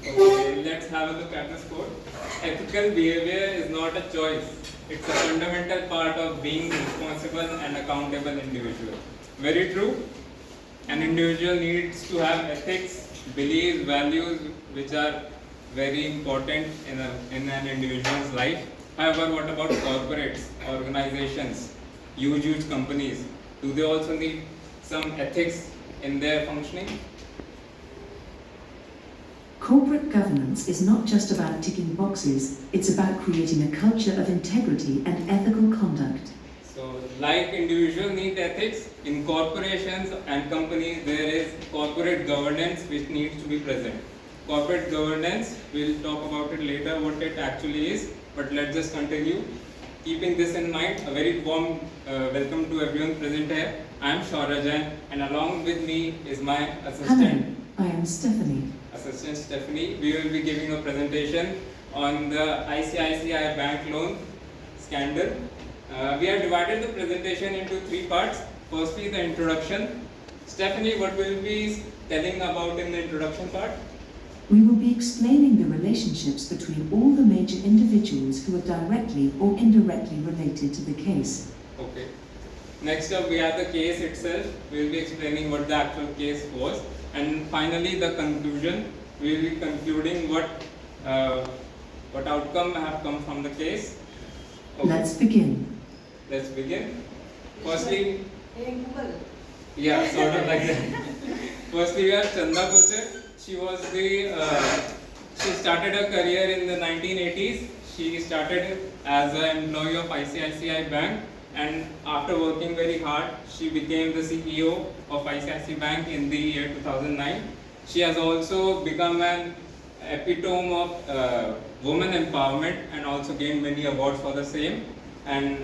Okay, let's have a look at this quote. Ethical behavior is not a choice. It's a fundamental part of being responsible and accountable individual. Very true. An individual needs to have ethics, beliefs, values, which are very important in an individual's life. However, what about corporates, organizations, huge companies? Do they also need some ethics in their functioning? Corporate governance is not just about ticking boxes, it's about creating a culture of integrity and ethical conduct. So, like individuals need ethics, in corporations and companies there is corporate governance which needs to be present. Corporate governance, we'll talk about it later what it actually is, but let's just continue. Keeping this in mind, a very warm welcome to everyone present here. I am Shaurya Jain and along with me is my assistant. Hello, I am Stephanie. Assistant Stephanie. We will be giving a presentation on the ICICI bank loan scandal. We have divided the presentation into three parts. Firstly, the introduction. Stephanie, what will be telling about in the introduction part? We will be explaining the relationships between all the major individuals who are directly or indirectly related to the case. Okay. Next up, we have the case itself. We will be explaining what the actual case was. And finally, the conclusion. We will be concluding what outcome have come from the case. Okay. Let's begin. Let's begin. Firstly, yeah, sort of like that. Firstly, we have Chanda Kochar. She was she started her career in the 1980s. She started as an employee of ICICI Bank, and after working very hard, she became the CEO of ICICI Bank in the year 2009. She has also become an epitome of women empowerment and also gained many awards for the same, and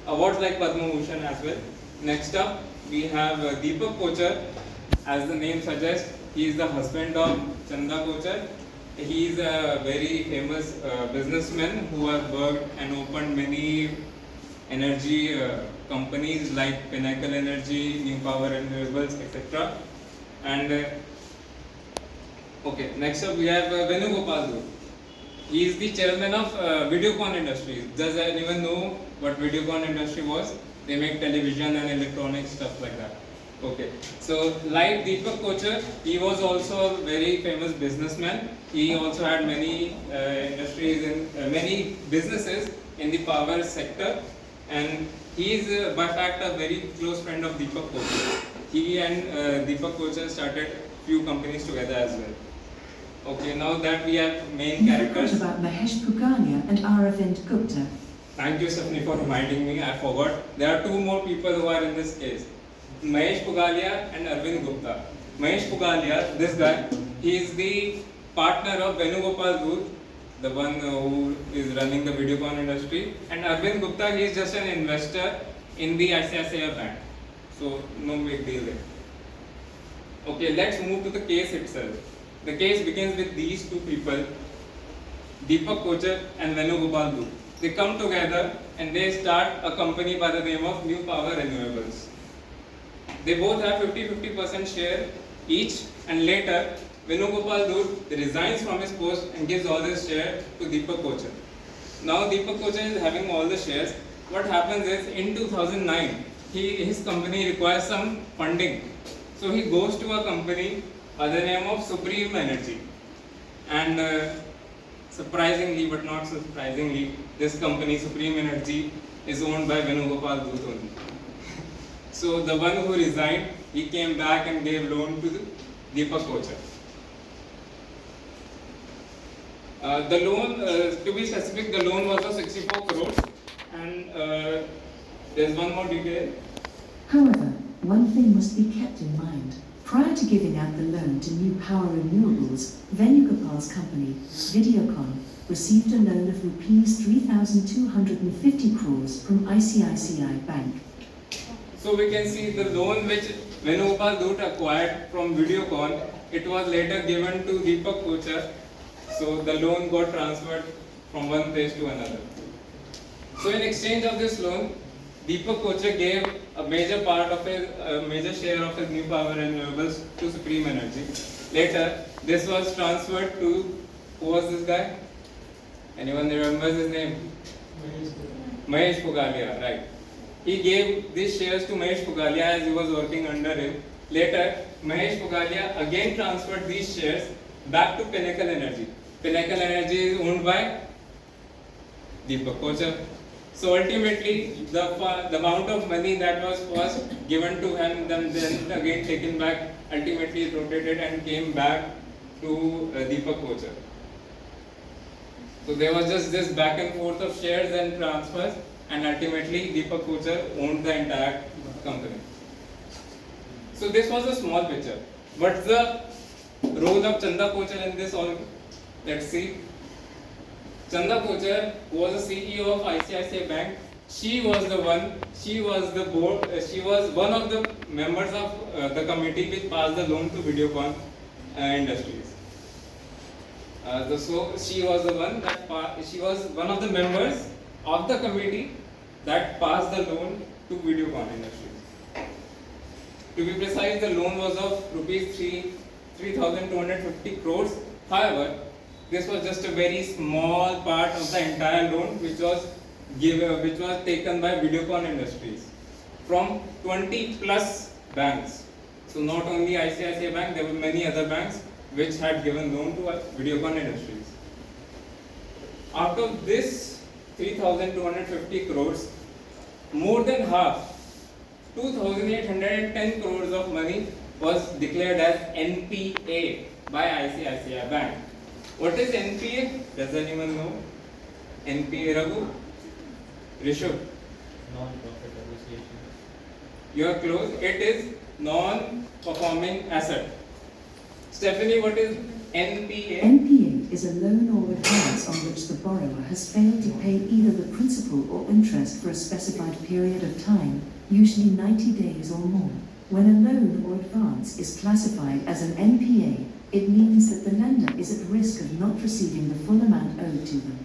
awards like Padma Bhushan as well. Next up, we have Deepak Kochar. As the name suggests, he is the husband of Chanda Kochar. He is a very famous businessman who has worked and opened many energy companies like Pinnacle Energy, New Power Renewables, etc. And okay, next up we have Venugopal Dhut. He is the chairman of Videocon Industries. Does anyone know what Videocon industry was? They make television and electronics, stuff like that. Okay, so like Deepak Kochar, he was also a very famous businessman. He also had many industries and many businesses in the power sector, and he is by fact a very close friend of Deepak Kochar. He and Deepak Kochar started few companies together as well. Okay, now that we have main characters. What about Mahesh Pugalia and Aravind Gupta? Thank you, Stephanie, for reminding me. I forgot. There are two more people who are in this case. Mahesh Pugalia and Arvind Gupta. Mahesh Pugalia, this guy, he is the partner of Venugopal Dhut, the one who is running the Videocon industry. And Arvind Gupta, he is just an investor in the ICICI Bank. So, no big deal there. Okay, let's move to the case itself. The case begins with these two people, Deepak Kochar and Venugopal Dhut. They come together and they start a company by the name of New Power Renewables. They both have 50-50% share each, and later Venugopal Dhut resigns from his post and gives all his share to Deepak Kochar. Now Deepak Kochar is having all the shares. What happens is in 2009, his company requires some funding. So he goes to a company by the name of Supreme Energy. And surprisingly, but not surprisingly, this company, Supreme Energy, is owned by Venugopal Dhut only. So the one who resigned, he came back and gave loan to Deepak Kochar. The loan, to be specific, the loan was of 64 crores. And there's one more detail. However, one thing must be kept in mind. Prior to giving out the loan to New Power Renewables, Venugopal's company, Videocon, received a loan of rupees 3,250 crores from ICICI Bank. So we can see the loan which Venugopal Dhut acquired from Videocon, it was later given to Deepak Kochar. So the loan got transferred from one place to another. So in exchange of this loan, Deepak Kochar gave a major share of his New Power Renewables to Supreme Energy. Later, this was transferred to, who was this guy? Anyone remembers his name? Mahesh Pugalia, right. He gave these shares to Mahesh Pugalia as he was working under him. Later, Mahesh Pugalia again transferred these shares back to Pinnacle Energy. Pinnacle Energy is owned by Deepak Kochar. So ultimately, the amount of money that was first given to him, then again taken back, ultimately it rotated and came back to Deepak Kochar. So there was just this back and forth of shares and transfers, and ultimately Deepak Kochar owned the entire company. So this was a small picture. What's the role of Chanda Kochar in this all? Let's see. Chanda Kochar was the CEO of ICICI Bank. She was the board, she was one of the members of the committee which passed the loan to Videocon Industries. So she was one of the members of the committee that passed the loan to Videocon Industries. To be precise, the loan was of rupees 3,250 crores. However, this was just a very small part of the entire loan which was taken by Videocon Industries from 20 plus banks. So not only ICICI Bank, there were many other banks which had given loan to Videocon Industries. Out of this 3,250 crores, more than half, 2,810 crores of money was declared as NPA by ICICI Bank. What is NPA? Does anyone know? NPA, Raghu? Rishabh? Non-profit association. You are close. It is non-performing asset. Stephanie, what is NPA? NPA is a loan or advance on which the borrower has failed to pay either the principal or interest for a specified period of time, usually 90 days or more. When a loan or advance is classified as an NPA, it means that the lender is at risk of not receiving the full amount owed to them.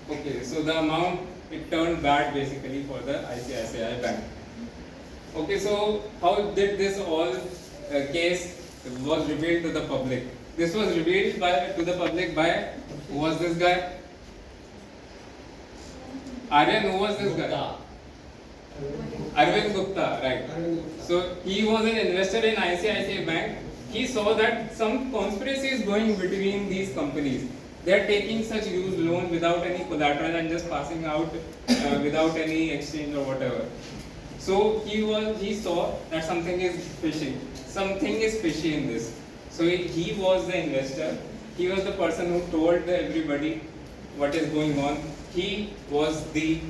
Okay, so the amount, it turned bad basically for the ICICI Bank. Okay, so how did this all case was revealed to the public? This was revealed to the public by, who was this guy? Aryan, who was this guy? Arvind Gupta, right. So he was an investor in ICICI Bank. He saw that some conspiracy is going between these companies. They are taking such huge loan without any collateral and just passing out without any exchange or whatever. So he saw that something is fishy. Something is fishy in this. So he was the investor. He was the person who told everybody what is going on. He was the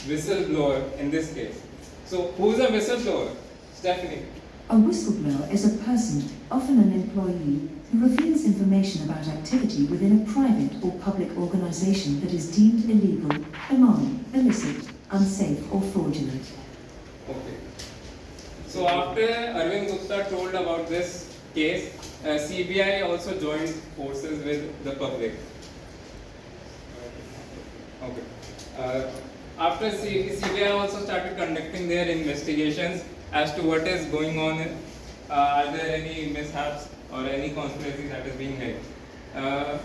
whistleblower in this case. So who's a whistleblower? Stephanie. A whistleblower is a person, often an employee, who reveals information about activity within a private or public organization that is deemed illegal, immoral, illicit, unsafe, or fraudulent. Okay. So after Arvind Gupta told about this case, CBI also joined forces with the public. Okay. After CBI also started conducting their investigations as to what is going on. Are there any mishaps or any conspiracy that is being held?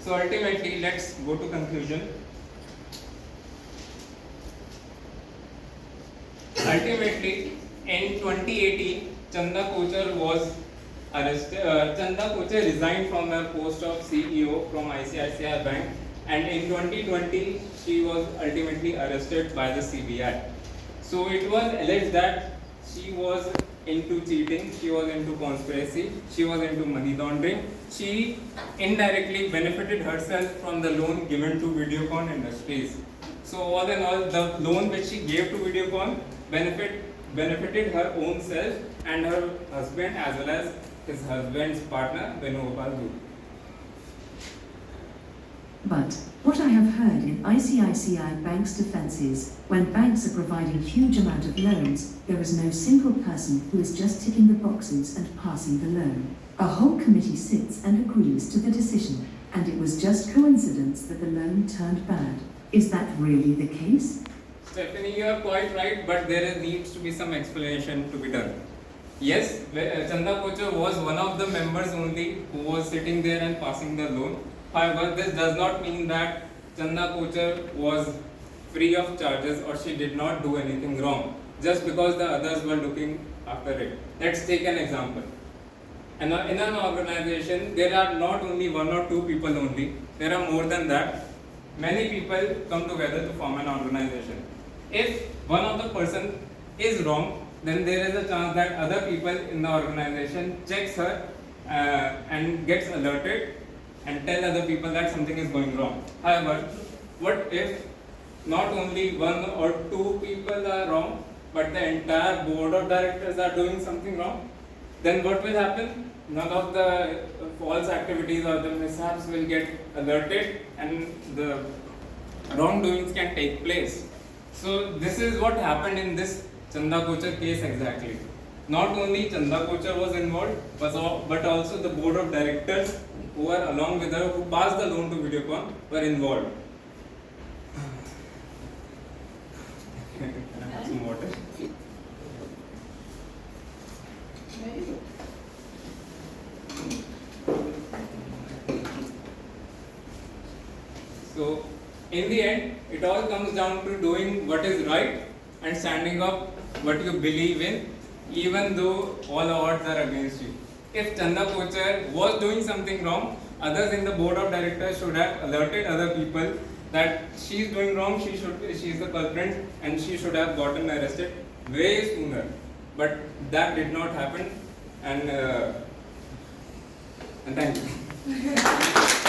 So ultimately, let's go to conclusion. Ultimately, in 2018, Chanda Kochar was arrested. Chanda Kochar resigned from her post of CEO from ICICI Bank, and in 2020, she was ultimately arrested by the CBI. So it was alleged that she was into cheating, she was into conspiracy, she was into money laundering. She indirectly benefited herself from the loan given to Videocon Industries. So all in all, the loan which she gave to Videocon benefited her own self and her husband as well as his husband's partner, Venugopal Dubey. But what I have heard in ICICI Bank's defense is, when banks are providing huge amount of loans, there is no single person who is just ticking the boxes and passing the loan. A whole committee sits and agrees to the decision, and it was just coincidence that the loan turned bad. Is that really the case? Stephanie, you are quite right, but there needs to be some explanation to be done. Yes, Chanda Kochar was one of the members only who was sitting there and passing the loan. However, this does not mean that Chanda Kochar was free of charges or she did not do anything wrong just because the others were looking after it. Let's take an example. And in an organization, there are not only one or two people only, there are more than that. Many people come together to form an organization. If one of the person is wrong, then there is a chance that other people in the organization checks her and gets alerted and tell other people that something is going wrong. However, what if not only one or two people are wrong, but the entire board of directors are doing something wrong? Then what will happen? None of the false activities or the mishaps will get alerted and the wrongdoings can take place. So this is what happened in this Chanda Kochar case exactly. Not only Chanda Kochar was involved, but also the board of directors who were along with her, who passed the loan to Videocon, were involved. Can I have some water? Very good. So, in the end, it all comes down to doing what is right and standing up what you believe in, even though all odds are against you. If Chanda Kochar was doing something wrong, others in the board of directors should have alerted other people that she is doing wrong, she is the culprit, and she should have gotten arrested way sooner. But that did not happen, and thank you.